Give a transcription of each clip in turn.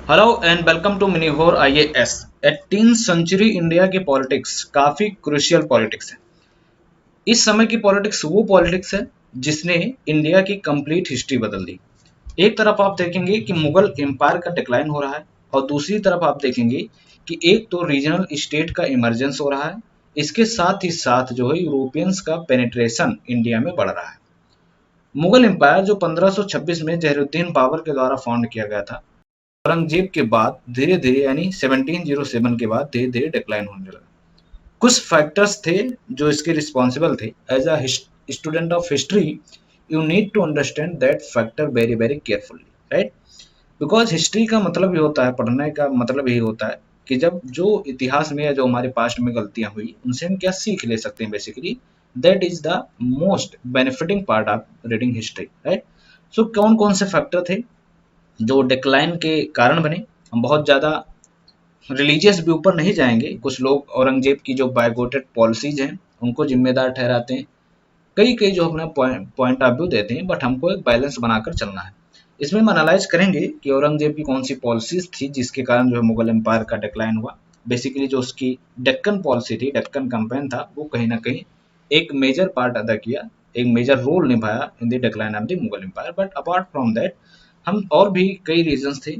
Hello and welcome to मिनीहोर IAS. 18th century India की politics काफी क्रूशियल पॉलिटिक्स है। इस समय की पॉलिटिक्स वो पॉलिटिक्स है जिसने इंडिया की कंप्लीट हिस्ट्री बदल दी। एक तरफ आप देखेंगे कि मुगल एम्पायर का डिक्लाइन हो रहा है और दूसरी तरफ आप देखेंगे कि एक तो रीजनल स्टेट का इमरजेंस हो रहा है। इसके साथ ही साथ जो है यूरोपियंस का पेनिट्रेशन इंडिया में बढ़ रहा है। मुगल एम्पायर जो 1526 में जहरुद्दीन बाबर के द्वारा फाउंड किया गया था, औरंगजेब के बाद धीरे धीरे यानी 1707 के बाद धीरे धीरे डिक्लाइन होने लगा। कुछ फैक्टर्स थे जो इसके रिस्पॉन्सिबल थे। As a student of history you need to understand that factor very very carefully, right? Because history का मतलब ये होता है, पढ़ने का मतलब यही होता है कि जब जो इतिहास में या जो हमारे पास्ट में गलतियां हुई उनसे हम क्या सीख ले सकते हैं। Basically that is the most benefiting part of reading history, right? So कौन कौन से फैक्टर थे जो डिक्लाइन के कारण बने? हम बहुत ज़्यादा रिलीजियस व्यू पर नहीं जाएंगे। कुछ लोग औरंगजेब की जो बायगोटेड पॉलिसीज हैं उनको जिम्मेदार ठहराते हैं, कई कई जो अपना पॉइंट ऑफ व्यू देते हैं, बट हमको एक बैलेंस बनाकर चलना है। इसमें हम एनालाइज करेंगे कि औरंगजेब की कौन सी पॉलिसीज थी जिसके कारण जो है मुगल एम्पायर का डिक्लाइन हुआ। बेसिकली जो उसकी डेक्कन पॉलिसी थी, डेक्कन कैंपेन था, वो कहीं ना कहीं एक मेजर पार्ट अदा किया, एक मेजर रोल निभाया in the decline of the Mughal empire. But apart from that हम और भी कई रीजंस थे,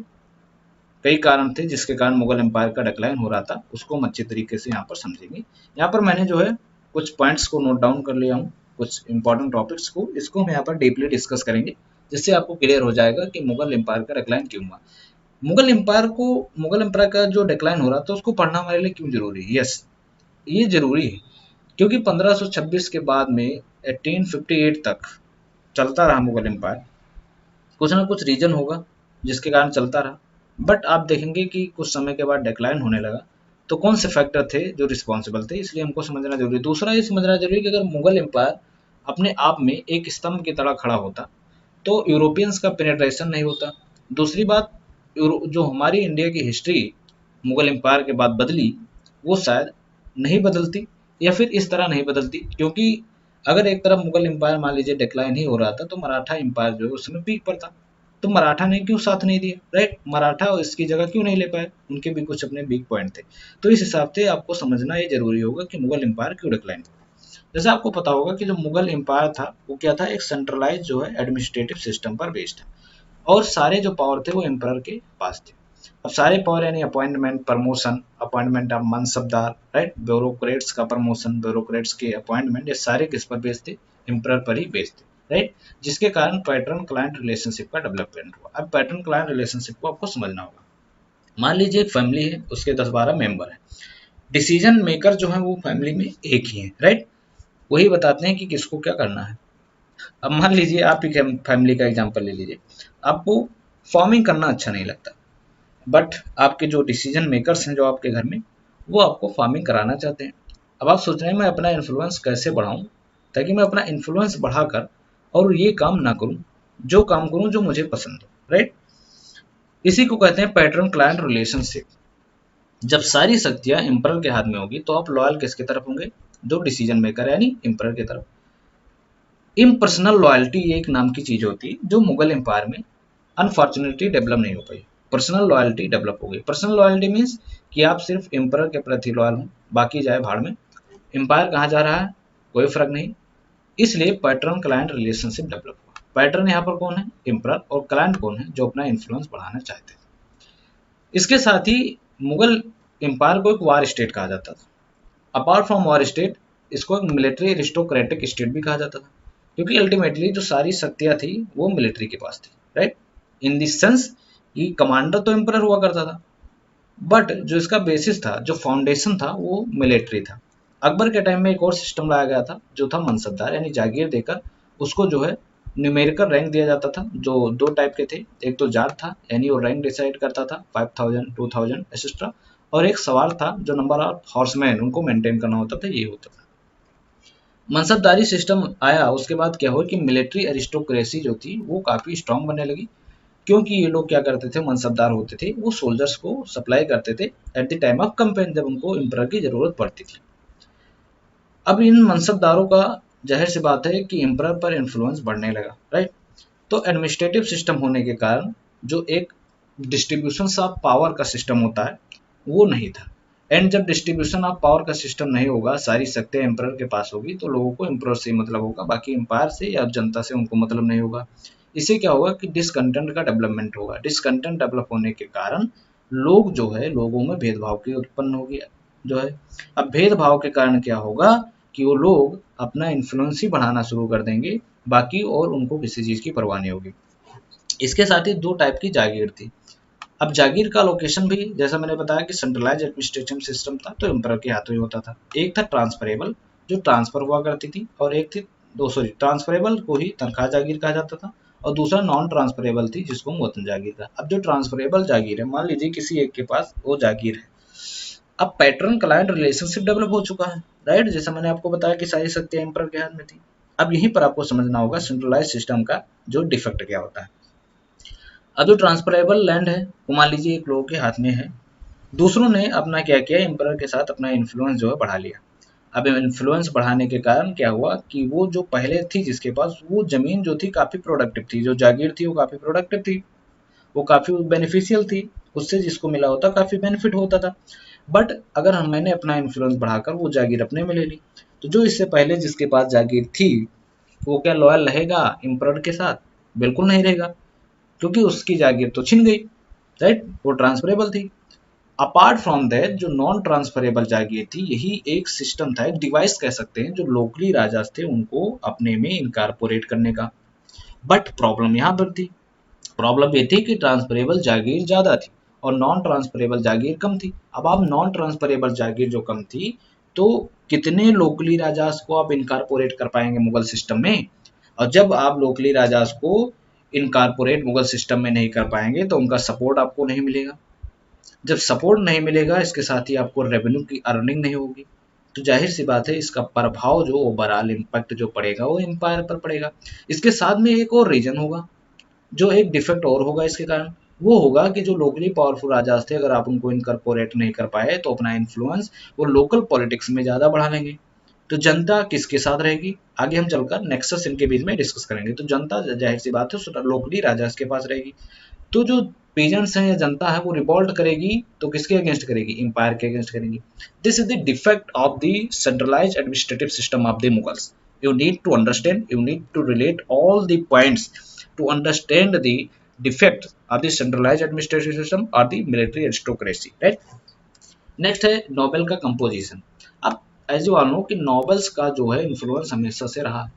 कई कारण थे जिसके कारण मुगल एम्पायर का डिक्लाइन हो रहा था, उसको हम अच्छे तरीके से यहाँ पर समझेंगे। यहाँ पर मैंने जो है कुछ पॉइंट्स को नोट डाउन कर लिया हूँ, कुछ इंपॉर्टेंट टॉपिक्स को, इसको हम यहाँ पर डीपली डिस्कस करेंगे, जिससे आपको क्लियर हो जाएगा कि मुगल एम्पायर का डिक्लाइन क्यों हुआ। मुगल एम्पायर का जो डिक्लाइन हो रहा था उसको पढ़ना हमारे लिए क्यों जरूरी है? यस, ये जरूरी है क्योंकि 1526 के बाद में 1858 तक चलता रहा मुगल एम्पायर। कुछ ना कुछ रीजन होगा जिसके कारण चलता रहा, बट आप देखेंगे कि कुछ समय के बाद डिक्लाइन होने लगा। तो कौन से फैक्टर थे जो रिस्पॉन्सिबल थे, इसलिए हमको समझना जरूरी है। दूसरा ये समझना जरूरी है कि अगर मुगल एम्पायर अपने आप में एक स्तंभ की तरह खड़ा होता तो यूरोपियंस का पेनिट्रेशन नहीं होता। दूसरी बात, जो हमारी इंडिया की हिस्ट्री मुगल एम्पायर के बाद बदली वो शायद नहीं बदलती, या फिर इस तरह नहीं बदलती। क्योंकि अगर एक तरफ मुगल एम्पायर मान लीजिए डिक्लाइन ही हो रहा था तो मराठा एम्पायर जो है उस समय पीक पर था, तो मराठा ने क्यों साथ नहीं दिया, राइट? मराठा इसकी जगह क्यों नहीं ले पाए? उनके भी कुछ अपने वीक पॉइंट थे। तो इस हिसाब से आपको समझना ये जरूरी होगा कि मुगल एम्पायर क्यों डिक्लाइन हुआ। जैसे आपको पता होगा कि जो मुगल एम्पायर था वो क्या था, एक सेंट्रलाइज जो है एडमिनिस्ट्रेटिव सिस्टम पर बेस्ड था, और सारे जो पावर थे वो एम्पायर के पास थे। अब सारे पावर यानी appointment, promotion, appointment of mansabdar, right, bureaucrats का प्रमोशन, ब्यूरोक्रेट्स के अपॉइंटमेंट, ये सारे किस पर बेस्ड थे? एम्पायर पर ही बेस्ड थे, राइट? जिसके कारण पैटर्न क्लाइंट रिलेशनशिप का डेवलपमेंट हुआ। अब पैटर्न क्लाइंट रिलेशनशिप को आपको समझना होगा। मान लीजिए एक फैमिली है, उसके 10-12 मेंबर है, डिसीजन मेकर जो है वो फैमिली में एक ही है, राइट? वही बताते हैं कि किसको क्या करना है। अब मान लीजिए आप ही फैमिली का एग्जांपल ले लीजिए, आपको फार्मिंग करना अच्छा नहीं लगता, बट आपके जो डिसीजन मेकर्स हैं जो आपके घर में, वो आपको फार्मिंग कराना चाहते हैं। अब आप सोच रहे हैं मैं अपना इन्फ्लुएंस कैसे बढ़ाऊं ताकि मैं अपना इन्फ्लुएंस बढ़ाकर और ये काम ना करूं, जो काम करूं जो मुझे पसंद हो, राइट? इसी को कहते हैं पैटर्न क्लाइंट रिलेशनशिप। जब सारी शक्तियां एम्परर के हाथ में होगी तो आप लॉयल किसकी तरफ होंगे? जो डिसीजन मेकर है यानी एम्परर की तरफ। इम्पर्सनल लॉयल्टी एक नाम की चीज होती है जो मुगल एम्पायर में अनफॉर्चुनेटली डेवलप नहीं हो पाई। पर्सनल लॉयल्टी डेवलप हो गई। पर्सनल लॉयल्टी मीन्स कि आप सिर्फ एम्परर के प्रति लॉयल हो, बाकी जाए भाड़ में, एम्पायर कहाँ जा रहा है कोई फर्क नहीं। इसलिए पैटर्न क्लाइंट रिलेशनशिप डेवलप हुआ। पैटर्न यहाँ पर कौन है? एम्परर। और क्लाइंट कौन है? जो अपना इन्फ्लुएंस बढ़ाना चाहते हैं। इसके साथ ही मुगल एम्पायर को एक वार स्टेट कहा जाता था। अपार्ट फ्रॉम वॉर स्टेट, इसको एक मिलिट्री एरिस्टोक्रेटिक स्टेट भी कहा जाता था, क्योंकि अल्टीमेटली जो सारी शक्तियां थी वो मिलिट्री के पास थी, राइट? इन दिस सेंस कि कमांडर तो एम्परर हुआ करता था, बट जो इसका बेसिस था, जो फाउंडेशन था, वो मिलिट्री था। अकबर के टाइम में एक और सिस्टम लाया गया था जो था मनसबदार, यानी जागीर देकर उसको जो है न्यूमेरिकल रैंक दिया जाता था, जो दो टाइप के थे। एक तो जार था यानी वो रैंक डिसाइड करता था 5000 2000 एक्सेट्रा, और एक सवार था जो नंबर ऑफ हॉर्समैन उनको मेंटेन करना होता था, ये होता था। मनसबदारी सिस्टम आया उसके बाद क्या हुआ कि मिलिट्री एरिस्टोक्रेसी जो थी वो काफी स्ट्रांग बनने लगी, क्योंकि ये लोग क्या करते थे, मनसबदार होते थे, वो सोल्जर्स को सप्लाई करते थे eight the time of campaign, जब उनको एम्परर की जरूरत पड़ती थी। अब इन मनसबदारों का जाहिर सी बात है कि एम्परर पर इन्फ्लुएंस बढ़ने लगा, राइट? तो एडमिनिस्ट्रेटिव सिस्टम होने के कारण जो एक डिस्ट्रीब्यूशन ऑफ पावर का सिस्टम होता है वो नहीं था। एंड जब डिस्ट्रीब्यूशन ऑफ पावर का सिस्टम नहीं होगा, सारी शक्तियां एम्परर के पास होगी, तो लोगों को एम्परर से ही मतलब होगा, बाकी एम्पायर से या जनता से उनको मतलब नहीं होगा। इससे क्या होगा कि डिसकंटेंट का डेवलपमेंट होगा। डिसकंटेंट डेवलप होने के कारण लोग जो है, लोगों में भेदभाव की उत्पन्न होगी जो है। अब भेदभाव के कारण क्या होगा कि वो लोग अपना इन्फ्लुएंस ही बढ़ाना शुरू कर देंगे, बाकी और उनको किसी चीज की परवाह नहीं होगी। इसके साथ ही दो टाइप की जागीर थी। अब जागीर का लोकेशन भी जैसा मैंने बताया कि सेंट्रलाइज एडमिनिस्ट्रेटिव सिस्टम था, तो एम्परर के हाथों ही होता था। एक था ट्रांसफरेबल जो ट्रांसफर हुआ करती थी, और एक थी दो सॉरी ट्रांसफरेबल को ही तनख्वाह जागीर कहा जाता था, और दूसरा नॉन ट्रांसफरेबल थी जिसको मुअत्तन जागीर था। अब जो ट्रांसफरेबल जागीर है, मान लीजिए किसी एक के पास वो जागीर है, अब पैटर्न क्लाइंट रिलेशनशिप डेवलप हो चुका है, राइट। जैसा मैंने आपको बताया कि सारी शक्तियां एम्परर के हाथ में थी। अब यहीं पर आपको समझना होगा सेंट्रलाइज सिस्टम का जो डिफेक्ट क्या होता है। अब जो ट्रांसफरेबल लैंड है वो मान लीजिए एक लोगों के हाथ में है, दूसरों ने अपना क्या किया, एम्परर के साथ अपना इन्फ्लुएंस जो है बढ़ा लिया। अब इन्फ्लुएंस बढ़ाने के कारण क्या हुआ कि वो जो पहले थी जिसके पास, वो जमीन जो थी काफी प्रोडक्टिव थी, जो जागीर थी वो काफी प्रोडक्टिव थी, वो काफी बेनिफिशियल थी, उससे जिसको मिला होता काफी बेनिफिट होता था। बट अगर हम मैंने अपना इन्फ्लुएंस बढ़ाकर वो जागीर अपने में ले ली, तो जो इससे पहले जिसके पास जागीर थी वो क्या लॉयल रहेगा एम्परर के साथ? बिल्कुल नहीं रहेगा, क्योंकि उसकी जागीर तो छिन गई, राइट, वो ट्रांसफरेबल थी। अपार्ट फ्रॉम दैट जो नॉन ट्रांसफरेबल जागीर थी, यही एक सिस्टम था, एक डिवाइस कह सकते हैं, जो लोकली राजा थे उनको अपने में इनकारपोरेट करने का। बट प्रॉब्लम यहाँ पर थी, प्रॉब्लम ये थी कि ट्रांसफरेबल जागीर ज्यादा थी और नॉन ट्रांसफरेबल जागीर कम थी। अब आप नॉन ट्रांसफरेबल जागीर जो कम थी, तो कितने लोकली राजास को आप इनकारपोरेट कर पाएंगे मुगल सिस्टम में? और जब आप लोकली राजास को इनकारपोरेट मुगल सिस्टम में नहीं कर पाएंगे तो उनका सपोर्ट आपको नहीं मिलेगा। जब सपोर्ट नहीं मिलेगा, इसके साथ ही आपको रेवेन्यू की अर्निंग नहीं होगी, तो जाहिर सी बात है इसका प्रभाव जो ओवरऑल इम्पैक्ट जो पड़ेगा वो एम्पायर पर पड़ेगा। इसके साथ में एक और रीजन होगा, जो एक डिफेक्ट और होगा इसके कारण, वो होगा कि जो लोकली पावरफुल राजा थे, अगर आप उनको इनकॉर्पोरेट नहीं कर पाए तो अपना इन्फ्लुएंस वो लोकल पॉलिटिक्स में ज़्यादा बढ़ा लेंगे। तो जनता किसके साथ रहेगी? आगे हम चलकर नेक्सस इनके बीच में डिस्कस करेंगे। तो जनता जाहिर सी बात है लोकली राजा के पास रहेगी। तो जो पीजेंट्स हैं या जनता है वो रिवॉल्ट करेगी, तो किसके अगेंस्ट करेगी? एम्पायर के अगेंस्ट करेगी। This is the defect of the centralised administrative system of the Mughals. You need to understand, you need to relate all the points to understand the defect of the centralized administrative system or the military aristocracy, right? Next है Nobel का composition. अब as you all know कि nobles का जो है influence हमेशा से रहा,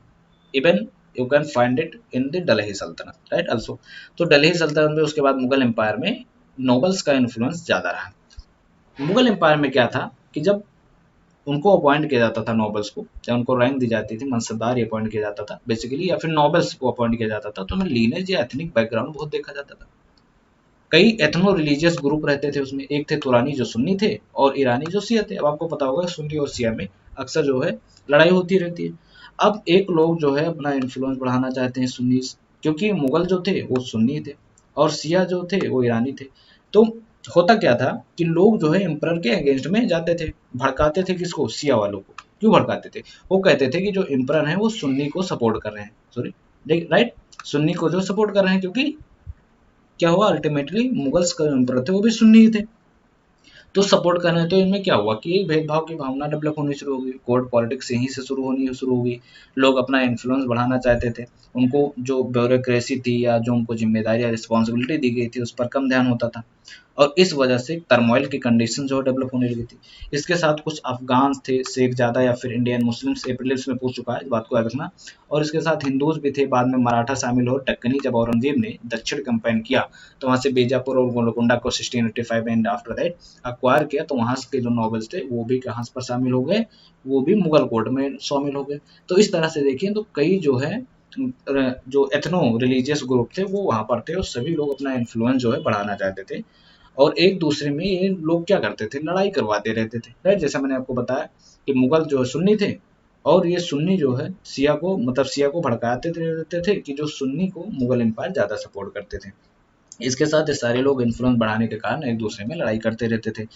even you can find it in the Delhi सल्तनत, राइट आल्सो। तो दिल्ली सल्तनत में, उसके बाद मुगल एम्पायर में नोबल्स का इन्फ्लुएंस ज़्यादा रहा। मुगल एम्पायर में क्या था कि जब उनको अपॉइंट किया जाता था नोबल्स को, या उनको रैंक दी जाती थी, मनसबदार ही अपॉइंट किया जाता था बेसिकली, या फिर नोबल्स को अपॉइंट किया जाता था, तो उनमें लीनेज या एथनिक बैकग्राउंड बहुत देखा जाता था। कई एथनो रिलीजियस ग्रुप रहते थे उसमें, एक थे तुरानी जो सुन्नी थे और ईरानी जो शिया थे। अब आपको पता होगा सुन्नी और शिया में अक्सर जो है लड़ाई होती रहती है। अब एक लोग जो है अपना इन्फ्लुएंस बढ़ाना चाहते हैं सुन्नी, क्योंकि मुगल जो थे वो सुन्नी थे और शिया जो थे वो ईरानी थे। तो होता क्या था कि लोग जो है एम्परर के अगेंस्ट में जाते थे, भड़काते थे किसको? शिया वालों को। क्यों भड़काते थे? वो कहते थे कि जो एम्परर हैं वो सुन्नी को सपोर्ट कर रहे हैं, सॉरी राइट, सुन्नी को जो सपोर्ट कर रहे हैं, क्योंकि क्या हुआ अल्टीमेटली मुगल्स का एम्परर थे वो भी सुन्नी ही थे, तो सपोर्ट कर रहे हैं। तो इनमें क्या हुआ कि एक भेदभाव की भावना डेवलप होनी शुरू हो गई, कोर्ट पॉलिटिक्स यहीं से शुरू हो गई। लोग अपना इन्फ्लुएंस बढ़ाना चाहते थे, उनको जो ब्यूरोक्रेसी थी या जो उनको जिम्मेदारी या रिस्पॉन्सिबिलिटी दी गई थी उस पर कम ध्यान होता था, और इस वजह से टर्मोइल की कंडीशन जो डेवलप होने लगी थी। इसके साथ कुछ अफगान थे, शेख ज़्यादा या फिर इंडियन मुस्लिम्स एप्रिलिप्स में पूछ चुका है, इस बात को याद रखना। और इसके साथ हिंदूज भी थे, बाद में मराठा शामिल हो टक्कनी जब औरंगजेब ने दक्षिण कैंपेन किया तो वहाँ से बीजापुर और गोलकोंडा को 1685 एंड आफ्टर दैट अक्वायर किया, तो वहाँ के जो नॉवेल्स थे वो भी कहाँ पर शामिल हो गए? वो भी मुगल कोर्ट में शामिल हो गए। तो इस तरह से देखिए तो कई जो है जो एथनो रिलीजियस ग्रुप थे वो वहाँ पर थे, और सभी लोग अपना इन्फ्लुएंस जो है बढ़ाना चाहते थे, और एक दूसरे में ये लोग क्या करते थे? लड़ाई करवाते रहते थे, राइट। जैसा मैंने आपको बताया कि मुगल जो है सुन्नी थे, और ये सुन्नी जो है शिया को, मतलब शिया को भड़काते रहते थे कि जो सुन्नी को मुगल एम्पायर ज़्यादा सपोर्ट करते थे। इसके साथ ये सारे लोग इन्फ्लुएंस बढ़ाने के कारण एक दूसरे में लड़ाई करते रहते थे।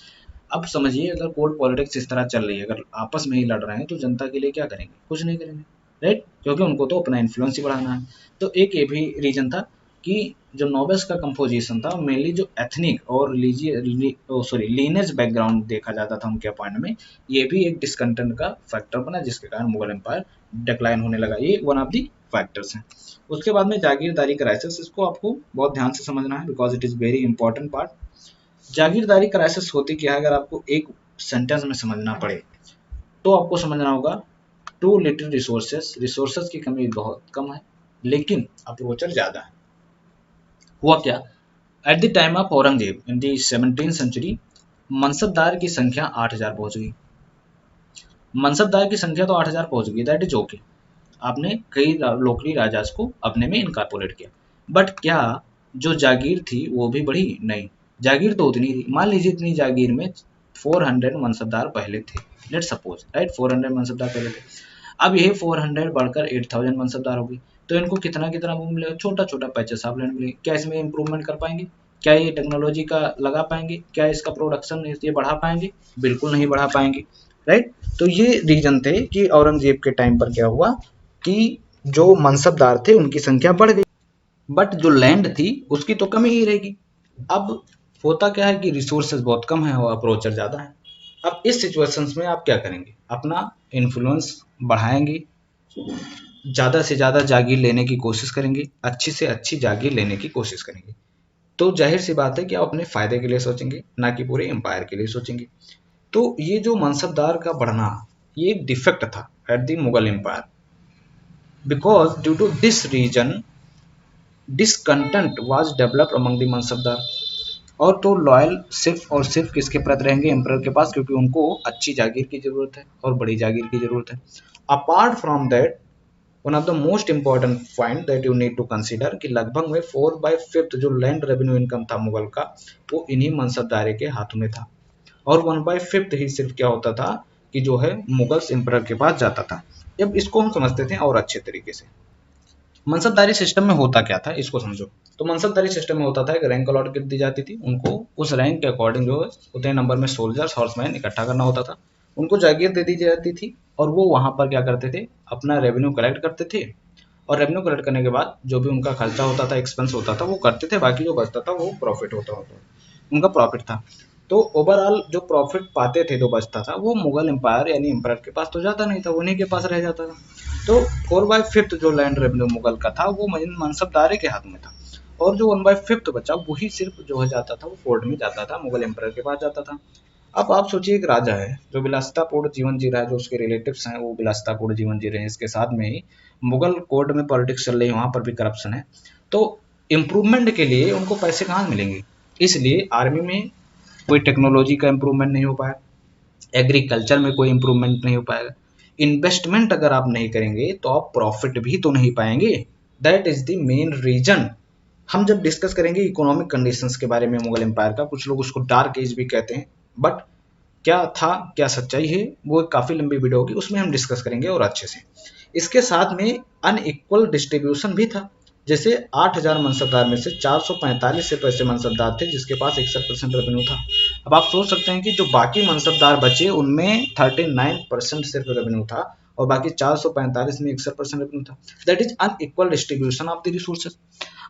अब समझिए अगर कोर्ट पॉलिटिक्स इस तरह चल रही है, अगर आपस में ही लड़ रहे हैं, तो जनता के लिए क्या करेंगे? कुछ नहीं करेंगे, राइट, क्योंकि उनको तो अपना इन्फ्लुएंस ही बढ़ाना है। तो एक ये भी रीजन था। कि जो नोबल्स का कंपोजिशन था मेनली जो एथनिक और लीनियज बैकग्राउंड देखा जाता था उनके अपॉइंट में, ये भी एक डिसकंटेंट का फैक्टर बना जिसके कारण मुगल एम्पायर डिक्लाइन होने लगा। ये वन ऑफ दी फैक्टर्स हैं। उसके बाद में जागीरदारी क्राइसिस, इसको आपको बहुत ध्यान से समझना है because it is very important part. जागीरदारी क्राइसिस होती क्या है, अगर आपको एक सेंटेंस में समझना पड़े तो आपको समझना होगा टू लिटिल रिसोर्सेस, रिसोर्सेस की कमी बहुत कम है लेकिन अप्रोचर ज़्यादा है। हुआ क्या, at the time of Aurangzeb in the 17th century मनसबदार की संख्या 8000 पहुंच गई। मनसबदार की संख्या तो 8000 पहुंच गई, दैट इज ओके, आपने कई लोकली राजास को अपने में इनकॉर्पोरेट किया, बट क्या जो जागीर थी वो भी बढ़ी? नहीं, जागीर तो उतनी थी। मान लीजिए इतनी जागीर में 400 मनसबदार पहले थे, लेट सपोज, राइट, 400 मनसबदार पहले थे। अब ये 400 बढ़कर 8000 मनसबदार हो गई, तो इनको कितना कितना वो मिलेगा, छोटा छोटा पैचेस ऑफ लैंड मिलेगा। क्या इसमें इंप्रूवमेंट कर पाएंगे? क्या ये टेक्नोलॉजी का लगा पाएंगे? क्या इसका प्रोडक्शन ये बढ़ा पाएंगे? बिल्कुल नहीं बढ़ा पाएंगे, राइट। तो ये रीजन थे कि औरंगजेब के टाइम पर क्या हुआ कि जो मनसबदार थे उनकी संख्या बढ़ गई, बट जो लैंड थी उसकी तो कमी ही रहेगी। अब होता क्या है कि रिसोर्सेज बहुत कम है और अप्रोचर ज़्यादा है। अब इस सिचुएशंस में आप क्या करेंगे, अपना इन्फ्लुएंस बढ़ाएंगे, ज़्यादा से ज़्यादा जागीर लेने की कोशिश करेंगे, अच्छी से अच्छी जागीर लेने की कोशिश करेंगे। तो जाहिर सी बात है कि आप अपने फ़ायदे के लिए सोचेंगे, ना कि पूरे एम्पायर के लिए सोचेंगे। तो ये जो मनसबदार का बढ़ना, ये एक डिफेक्ट था at the Mughal empire, because due to this reason discontent was developed among the mansabdar. और तो लॉयल सिर्फ और सिर्फ किसके प्रति रहेंगे? एम्परर के पास, क्योंकि उनको अच्छी जागीर की जरूरत है और बड़ी जागीर की जरूरत है। Apart from that, one of the most important point that you need to consider कि लगभग में 4/5 जो लैंड रेवेन्यू इनकम था मुगल का, वो इन्हीं मनसबदारी के हाथों में था, और 1/5 ही सिर्फ क्या होता था कि जो है मुगल्स एम्परर के पास जाता था। अब इसको हम समझते थे और अच्छे तरीके से। मनसबदारी सिस्टम में होता क्या था इसको समझो। तो मनसबदारी सिस्टम में होता था एक रैंक अलॉट कर दी जाती थी, उनको उस रैंक के अकॉर्डिंग जो उतने नंबर में सोल्जर्स हॉर्समैन इकट्ठा करना होता था, उनको जागीर दे दी जाती थी, और वो वहां पर क्या करते थे, अपना रेवेन्यू कलेक्ट करते थे, और रेवेन्यू कलेक्ट करने के बाद जो भी उनका खर्चा होता था, एक्सपेंस होता था, वो करते थे, बाकी जो बचता था वो प्रॉफिट होता उनका प्रॉफिट था। तो ओवरऑल जो प्रॉफिट पाते थे, जो बचता था, वो मुगल एम्पायर यानी एम्परर के पास तो जाता नहीं था, उन्हीं के पास रह जाता था। तो 4/5 जो लैंड रेवेन्यू मुगल का था वो मनसबदारी के हाथ में था, और जो 1/5 बचा वही सिर्फ जो है जाता था, वो कोर्ट में जाता था, मुगल एम्परर के पास जाता था। अब आप सोचिए एक राजा है जो विलासितापूर्ण जीवन जी रहा है, जो उसके रिलेटिव्स हैं वो विलासितापूर्ण जीवन जी रहे हैं, इसके साथ में ही मुगल कोर्ट में पॉलिटिक्स चल रही है, वहां पर भी करप्शन है, तो इम्प्रूवमेंट के लिए उनको पैसे कहाँ मिलेंगे? इसलिए आर्मी में कोई टेक्नोलॉजी का इम्प्रूवमेंट नहीं हो पाया, एग्रीकल्चर में कोई इम्प्रूवमेंट नहीं हो पाएगा, इन्वेस्टमेंट अगर आप नहीं करेंगे तो आप प्रॉफिट भी तो नहीं पाएंगे। That is the main reason. हम जब डिस्कस करेंगे इकोनॉमिक कंडीशंस के बारे में मुगल एम्पायर का, कुछ लोग उसको डार्क एज भी कहते हैं, बट क्या था, क्या सच्चाई है, वो एक काफी लंबी वीडियो होगी, उसमें हम डिस्कस करेंगे और अच्छे से। इसके साथ में अनइक्वल डिस्ट्रीब्यूशन भी था, जैसे 8000 मनसबदार में से 445 सिर्फ ऐसे मनसबदार थे जिसके पास 61% रेवेन्यू था। अब आप सोच सकते हैं कि जो बाकी मनसबदार बचे उनमें 39% सिर्फ रेवेन्यू था, और बाकी 445 में 61% रेवेन्यू था। That is unequal distribution of the resources.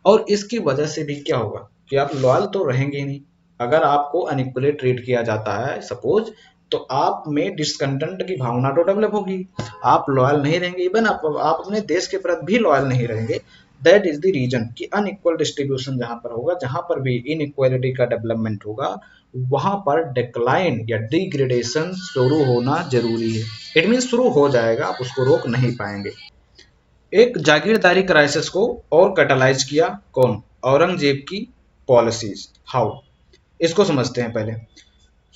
और इसकी वजह से भी क्या होगा कि आप लॉयल तो रहेंगे ही नहीं। अगर आपको अनइक्वली ट्रीट किया जाता है सपोज, तो आप में डिसकंटेंट की भावना तो डेवलप होगी, आप लॉयल नहीं रहेंगे, इवन आप अपने देश के प्रति भी लॉयल नहीं रहेंगे। दैट इज द रीजन कि अनइक्वल डिस्ट्रीब्यूशन जहां पर होगा, जहां पर भी इनइक्वालिटी का डेवलपमेंट होगा, वहां पर डिक्लाइन या डिग्रेडेशन शुरू होना जरूरी है। इट मीन शुरू हो जाएगा, आप उसको रोक नहीं पाएंगे। एक जागीरदारी क्राइसिस को और कैटलाइज किया कौन? औरंगजेब की पॉलिसीज। हाउ? इसको समझते हैं पहले।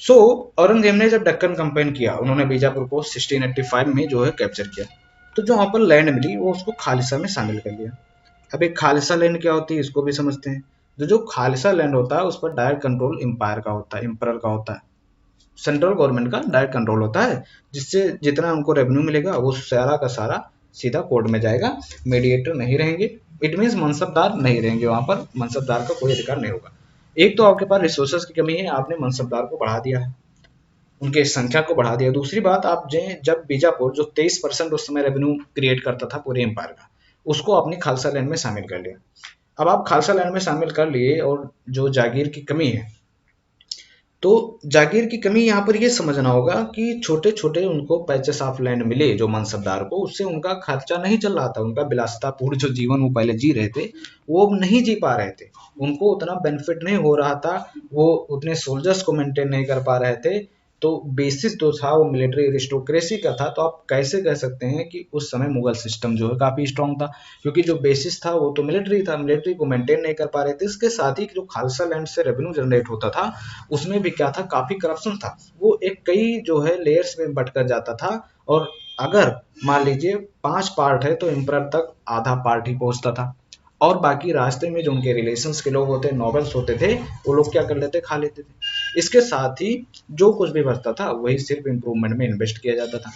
सो औरंगजेब ने जब दक्कन कंपेन किया, उन्होंने बीजापुर को 1685 में जो है कैप्चर किया, तो जो वहां पर लैंड मिली वो उसको खालिसा में शामिल कर लिया। अब एक खालिसा लैंड क्या होती है इसको भी समझते हैं। जो खालिसा लैंड होता है उस पर डायरेक्ट कंट्रोल एम्पायर का होता है, एम्परर का होता है, सेंट्रल गवर्नमेंट का डायरेक्ट कंट्रोल होता है, जिससे जितना उनको रेवेन्यू मिलेगा वो सारा का सारा सीधा कोर्ट में जाएगा, मीडिएटर नहीं रहेंगे। इट मीन्स मनसबदार नहीं रहेंगे, वहां पर मनसबदार का कोई अधिकार नहीं होगा। एक तो आपके पास रिसोर्सेज की कमी है, आपने मनसबदार को बढ़ा दिया है, उनकी संख्या को बढ़ा दिया। दूसरी बात, आप जब बीजापुर जो 23% उस समय रेवेन्यू क्रिएट करता था पूरे एम्पायर का, उसको अपनी खालसा लैंड में शामिल कर लिया। अब आप खालसा लैंड में शामिल कर लिए, और जो जागीर की कमी है, तो जागीर की कमी यहाँ पर ये समझना होगा कि छोटे छोटे उनको पैचेस ऑफ लैंड मिले जो मनसबदार को, उससे उनका खर्चा नहीं चल रहा था, उनका विलासितापूर्ण जो जीवन वो पहले जी रहे थे वो अब नहीं जी पा रहे थे, उनको उतना बेनिफिट नहीं हो रहा था, वो उतने सोल्जर्स को मेंटेन नहीं कर पा रहे थे। तो बेसिस जो था वो मिलिट्री एरिस्टोक्रेसी का था। तो आप कैसे कह सकते हैं कि उस समय मुगल सिस्टम जो है काफी स्ट्रांग था, क्योंकि जो बेसिस था वो तो मिलिट्री था, मिलिट्री को मेंटेन नहीं कर पा रहे थे। इसके साथ ही जो खालसा लैंड से रेवेन्यू जनरेट होता था उसमें भी क्या था, काफी करप्शन था, वो एक कई जो है लेयर्स में बंट कर जाता था। और अगर मान लीजिए 5 पार्ट है तो एम्परर तक आधा पार्ट ही पहुंचता था, और बाकी रास्ते में जो उनके रिलेशंस के लोग होते, नॉबल्स होते थे, वो लोग क्या कर लेते, खा लेते थे। इसके साथ ही जो कुछ भी बचता था वही सिर्फ इम्प्रूवमेंट में इन्वेस्ट किया जाता था।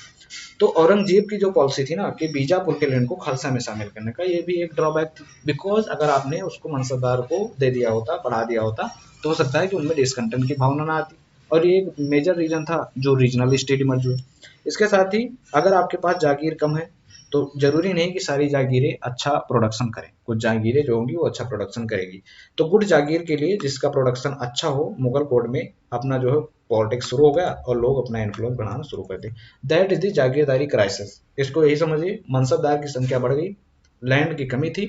तो औरंगजेब की जो पॉलिसी थी ना कि बीजापुर के लैंड को खालसा में शामिल करने का, ये भी एक ड्रॉबैक थी, बिकॉज अगर आपने उसको मनसबदार को दे दिया होता, बढ़ा दिया होता, तो हो सकता है कि उनमें डिसकंटेंट की भावना ना आती, और ये एक मेजर रीजन था जो रीजनल स्टेट इमर्ज हुए। इसके साथ ही अगर आपके पास जागीर कम है तो जरूरी नहीं कि सारी जागीरें अच्छा प्रोडक्शन करें, कुछ जागीरें जो होंगी वो अच्छा प्रोडक्शन करेगी। तो गुड जागीर के लिए जिसका प्रोडक्शन अच्छा हो, मुगल कोड में अपना जो है पॉलिटिक्स शुरू हो गया और लोग अपना इन्फ्लुएंस बढ़ाना शुरू कर दिए। That is the jagirdari crisis. इसको यही समझिए, मनसबदार की संख्या बढ़ गई, लैंड की कमी थी।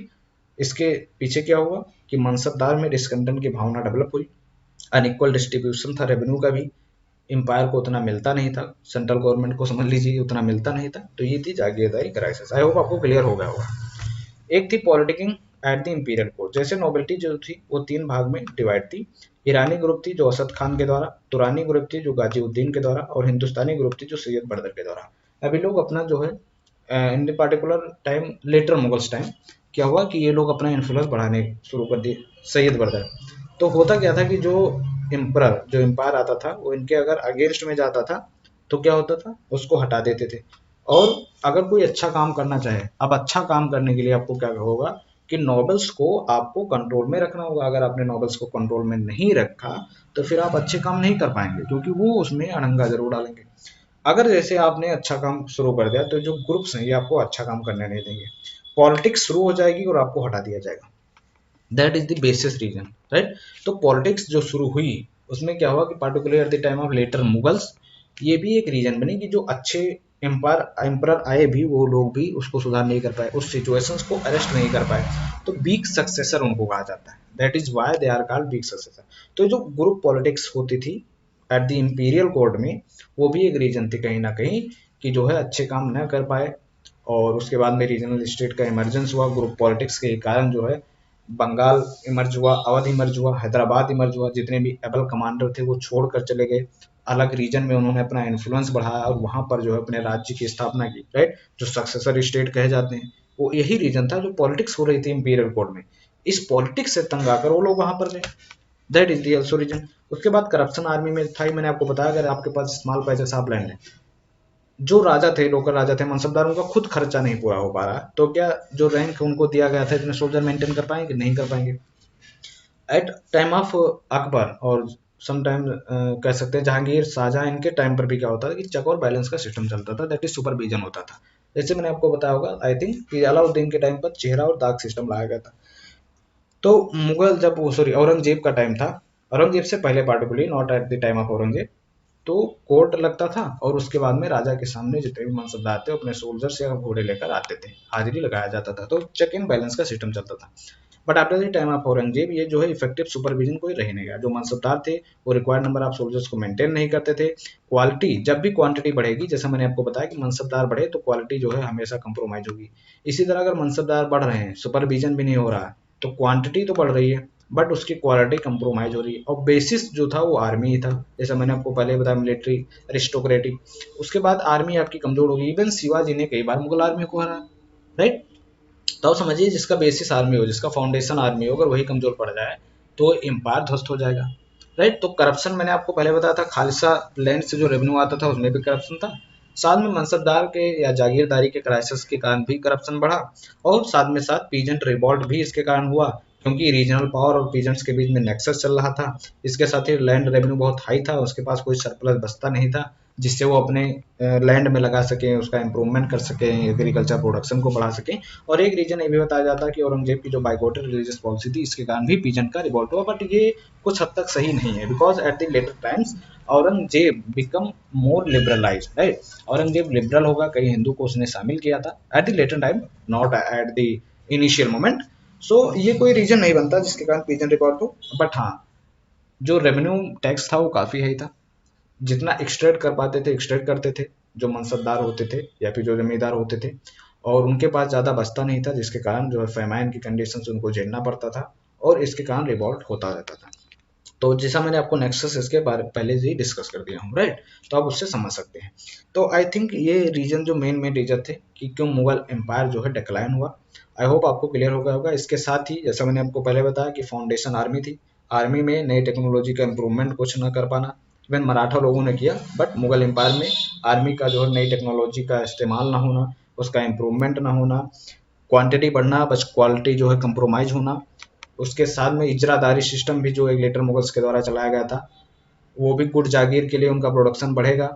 इसके पीछे क्या हुआ कि मनसबदार में डिस्कंटेंट की भावना डेवलप हुई, अनइक्वल डिस्ट्रीब्यूशन था रेवेन्यू का भी, एम्पायर को उतना मिलता नहीं था, सेंट्रल गवर्नमेंट को समझ लीजिए उतना मिलता नहीं था। तो ये थी जागीरदारी क्राइसिस। आई होप आपको क्लियर हो गया होगा। एक थी पॉलिटिकिंग एट द इंपीरियल कोर्ट। जैसे नोबिलिटी जो थी वो 3 भाग में डिवाइड थी। ईरानी ग्रुप थी जो असद खान के द्वारा, तुरानी ग्रुप थी जो गाजीउद्दीन के द्वारा, और हिंदुस्तानी ग्रुप थी जो सैयद बर्दर के द्वारा। अभी लोग अपना जो है in the particular time later Mughals time क्या हुआ कि ये लोग अपना इन्फ्लुएंस बढ़ाने शुरू कर दिए, सैयद बर्दर। तो होता क्या था कि जो एम्परर जो एम्पायर आता था वो इनके अगर अगेंस्ट में जाता था तो क्या होता था, उसको हटा देते थे। और अगर कोई अच्छा काम करना चाहे, अब अच्छा काम करने के लिए आपको क्या होगा कि नॉबल्स को आपको कंट्रोल में रखना होगा। अगर आपने नॉबल्स को कंट्रोल में नहीं रखा तो फिर आप अच्छे काम नहीं कर पाएंगे, क्योंकि वो उसमें अड़ंगा जरूर डालेंगे। अगर जैसे आपने अच्छा काम शुरू कर दिया तो जो ग्रुप्स हैं ये आपको अच्छा काम करने नहीं देंगे, पॉलिटिक्स शुरू हो जाएगी और आपको हटा दिया जाएगा। That is the basis reason, right. तो पॉलिटिक्स जो शुरू हुई उसमें क्या हुआ कि particular at the time of later Mughals ये भी एक रीजन बनी कि जो अच्छे एम्पायर आए भी वो लोग भी उसको सुधार नहीं कर पाए, उस सिचुएशंस को अरेस्ट नहीं कर पाए। तो वीक सक्सेसर उनको कहा जाता है, that is why they are called weak successor. तो जो ग्रुप पॉलिटिक्स होती थी एट द इंपीरियल कोर्ट में, वो भी एक रीजन थी कहीं ना कहीं कि जो है अच्छे काम न कर पाए। और उसके बाद में रीजनल स्टेट का इमरजेंस हुआ ग्रुप पॉलिटिक्स के कारण, जो है बंगाल इमर्ज हुआ, अवध इमर्ज हुआ, हैदराबाद इमर्ज हुआ, जितने भी एबल कमांडर थे वो छोड़ कर चले गए, अलग रीजन में उन्होंने अपना इन्फ्लुएंस बढ़ाया और वहां पर जो है अपने राज्य की स्थापना की, राइट। जो सक्सेसर स्टेट कहे जाते हैं, वो यही रीजन था जो पॉलिटिक्स हो रही थी इंपीरियल कोर्ट में। इस पॉलिटिक्स से तंग आकर वो लोग वहां पर गए, that is the also reason. उसके बाद करप्शन आर्मी में था ही, मैंने आपको बताया अगर आपके पास स्मॉल पैसे ऑफ लैंड है, जो राजा थे, लोकल राजा थे, मनसबदार, उनका खुद खर्चा नहीं पूरा हो पा रहा, तो क्या जो रैंक उनको दिया गया था इतने सोल्जर मेंटेन कर पाएंगे, नहीं कर पाएंगे। एट टाइम ऑफ अकबर और सम टाइम कह सकते हैं जहांगीर, शाहजहां, इनके टाइम पर भी क्या होता था कि चेक और बैलेंस का सिस्टम चलता था, दैट इज सुपरविजन होता था। जैसे मैंने आपको बताया होगा आई थिंक कि अलाउद्दीन के टाइम पर चेहरा और दाग सिस्टम लाया गया था। तो मुगल जब वो सॉरी औरंगजेब का टाइम था, औरंगजेब से पहले particularly not at the time of Aurangzeb, तो कोर्ट लगता था और उसके बाद में राजा के सामने जितने भी मनसबदार थे अपने सोल्जर्स या घोड़े लेकर आते थे, हाजिरी लगाया जाता था, तो चेक इन बैलेंस का सिस्टम चलता था। But after the time of Aurangzeb ये जो है इफेक्टिव सुपरविजन कोई रह नहीं गया। जो मनसबदार थे वो रिक्वायर्ड नंबर ऑफ सोल्जर्स को मेंटेन नहीं करते थे। क्वालिटी जब भी क्वांटिटी बढ़ेगी, जैसे मैंने आपको बताया कि मनसबदार बढ़े तो क्वालिटी जो है हमेशा कंप्रोमाइज होगी। इसी तरह अगर मनसबदार बढ़ रहे हैं, सुपरविजन भी नहीं हो रहा है, तो क्वांटिटी तो बढ़ रही है बट उसकी क्वालिटी कंप्रोमाइज हो रही है। और बेसिस जो था वो आर्मी ही था, जैसा मैंने आपको पहले बताया, मिलिट्री अरिस्टोक्रेटिक। उसके बाद आर्मी आपकी कमजोर होगी। इवन शिवाजी ने कई बार मुगल आर्मी को हराया, राइट। तो आप समझिए जिसका बेसिस आर्मी हो, जिसका फाउंडेशन आर्मी हो, अगर वही कमजोर पड़ जाए तो एम्पायर ध्वस्त हो जाएगा, राइट। तो करप्शन मैंने आपको पहले बताया था, खालसा लैंड से जो रेवेन्यू आता था उसमें भी करप्शन था। साथ में मनसबदार के या जागीरदारी के क्राइसिस के कारण भी करप्शन बढ़ा, और साथ में साथ पीजेंट रिवॉल्ट भी इसके कारण हुआ, क्योंकि रीजनल पावर और पीजेंट्स के बीच में नेक्सस चल रहा था। इसके साथ ही लैंड रेवेन्यू बहुत हाई था, उसके पास कोई सरप्लस बचता नहीं था, जिससे वो अपने लैंड में लगा सकें, उसका इम्प्रूवमेंट कर सकें, एग्रीकल्चर प्रोडक्शन को बढ़ा सकें। और एक रीजन ये भी बताया जाता है कि औरंगजेब की जो बाइकॉटेड रिलीजियस पॉलिसी थी, इसके कारण भी पीजन का रिवॉल्ट हुआ। बट ये कुछ हद तक सही नहीं है, because at the later times Aurangzeb become more liberalise, right. Aurangzeb liberal होगा, कई हिंदू को उसने शामिल किया था at the later time, not at the initial moment. So ये कोई रीजन नहीं बनता जिसके कारण पीजन रिवॉल्ट हो। बट हाँ, जो रेवेन्यू टैक्स था वो काफ़ी हाई था, जितना एक्सट्रैक्ट कर पाते थे एक्सट्रैक्ट करते थे जो मनसबदार होते थे या फिर जो जमींदार होते थे, और उनके पास ज़्यादा बचता नहीं था, जिसके कारण जो है फेमाइन की कंडीशन उनको झेलना पड़ता था और इसके कारण रिवॉल्ट होता रहता था। तो जैसा मैंने आपको नेक्सस इसके बारे पहले से ही डिस्कस कर दिया हूँ, राइट। तो आप उससे समझ सकते हैं। तो आई थिंक ये रीजन जो मेन मेन रीजन थे कि क्यों मुगल एम्पायर जो है डिक्लाइन हुआ। आई होप आपको क्लियर हो गया होगा। इसके साथ ही जैसा मैंने आपको पहले बताया कि फाउंडेशन आर्मी थी, आर्मी में नई टेक्नोलॉजी का इम्प्रूवमेंट कुछ ना कर पाना, इवन मराठा लोगों ने किया, बट मुगल एम्पायर में आर्मी का जो है नई टेक्नोलॉजी का इस्तेमाल ना होना, उसका इम्प्रूवमेंट ना होना, क्वांटिटी बढ़ना बस क्वालिटी जो है कंप्रोमाइज होना, उसके साथ में इजरादारी सिस्टम भी जो एक लेटर मुगल्स के द्वारा चलाया गया था, वो भी गुट जागीर के लिए उनका प्रोडक्शन बढ़ेगा,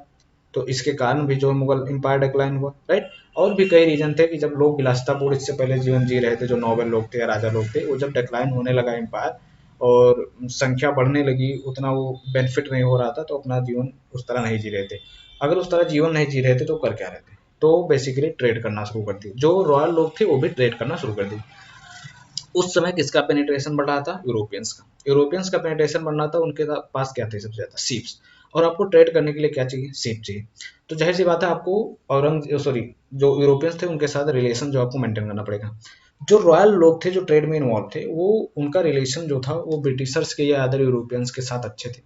तो इसके कारण भी जो मुगल एम्पायर डिक्लाइन हुआ, राइट। और भी कई रीजन थे कि जब लोग विलासितापूर्ण इससे पहले जीवन जी रहे थे, जो नोबल लोग थे या राजा लोग थे, वो जब डिक्लाइन होने लगा एम्पायर और संख्या बढ़ने लगी, उतना वो बेनिफिट नहीं हो रहा था, तो अपना जीवन उस तरह नहीं जी रहे थे। अगर उस तरह जीवन नहीं जी रहे थे तो कर क्या रहे थे, तो बेसिकली ट्रेड करना शुरू कर दी। जो रॉयल लोग थे वो भी ट्रेड करना शुरू कर दी। उस समय किसका पेनिट्रेशन बढ़ रहा था? यूरोपियंस का। यूरोपियंस का पेनिट्रेशन बढ़ रहा था, उनके पास क्या थे सबसे ज़्यादा? शिप्स। और आपको ट्रेड करने के लिए क्या चाहिए? शिप चाहिए। तो जाहिर सी बात है आपको जो यूरोपियंस थे उनके साथ रिलेशन जो आपको मेंटेन करना पड़ेगा। जो रॉयल लोग थे जो ट्रेड में इन्वॉल्व थे, वो उनका रिलेशन जो था वो ब्रिटिशर्स के या अदर यूरोपियंस के साथ अच्छे थे।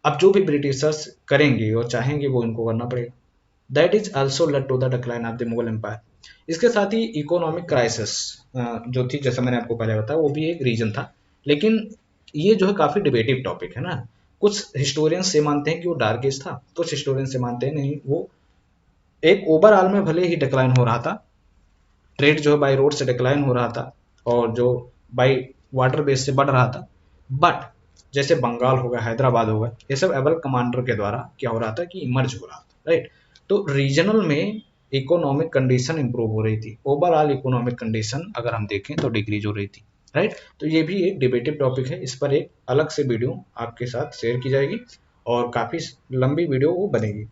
अब जो भी ब्रिटिशर्स करेंगे और चाहेंगे वो इनको करना पड़ेगा। That is also led to the decline of the Mughal empire. इसके साथ ही इकोनॉमिक क्राइसिस जो थी, जैसा मैंने आपको पहले बताया, वो भी एक रीजन था। लेकिन ये जो है काफ़ी डिबेटिव टॉपिक है ना। कुछ हिस्टोरियंस से मानते हैं कि वो डार्क एज था, कुछ हिस्टोरियंस से मानते हैं नहीं, वो एक ओवरऑल में भले ही डिक्लाइन हो रहा था, ट्रेड जो है बाई रोड से डिक्लाइन हो रहा था और जो बाई वाटर बेस से बढ़ रहा था, बट जैसे बंगाल हो गया, हैदराबाद हो गया, ये सब एबल कमांडर के द्वारा क्या हो रहा था कि इमर्ज हो रहा था, राइट। तो रीजनल में इकोनॉमिक कंडीशन इंप्रूव हो रही थी, ओवरऑल इकोनॉमिक कंडीशन अगर हम देखें तो डिक्रीज हो रही थी, राइट। तो ये भी एक डिबेटिव टॉपिक है, इस पर एक अलग से वीडियो आपके साथ शेयर की जाएगी और काफ़ी लंबी वीडियो वो बनेगी।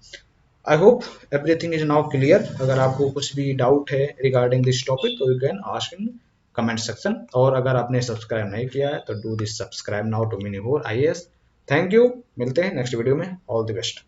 I hope everything is now clear. अगर आपको कुछ भी डाउट है रिगार्डिंग दिस टॉपिक तो you can ask in comment section. और अगर आपने सब्सक्राइब नहीं किया है तो do this subscribe now to mini होर IAS। थैंक यू, मिलते हैं नेक्स्ट वीडियो में। All the best.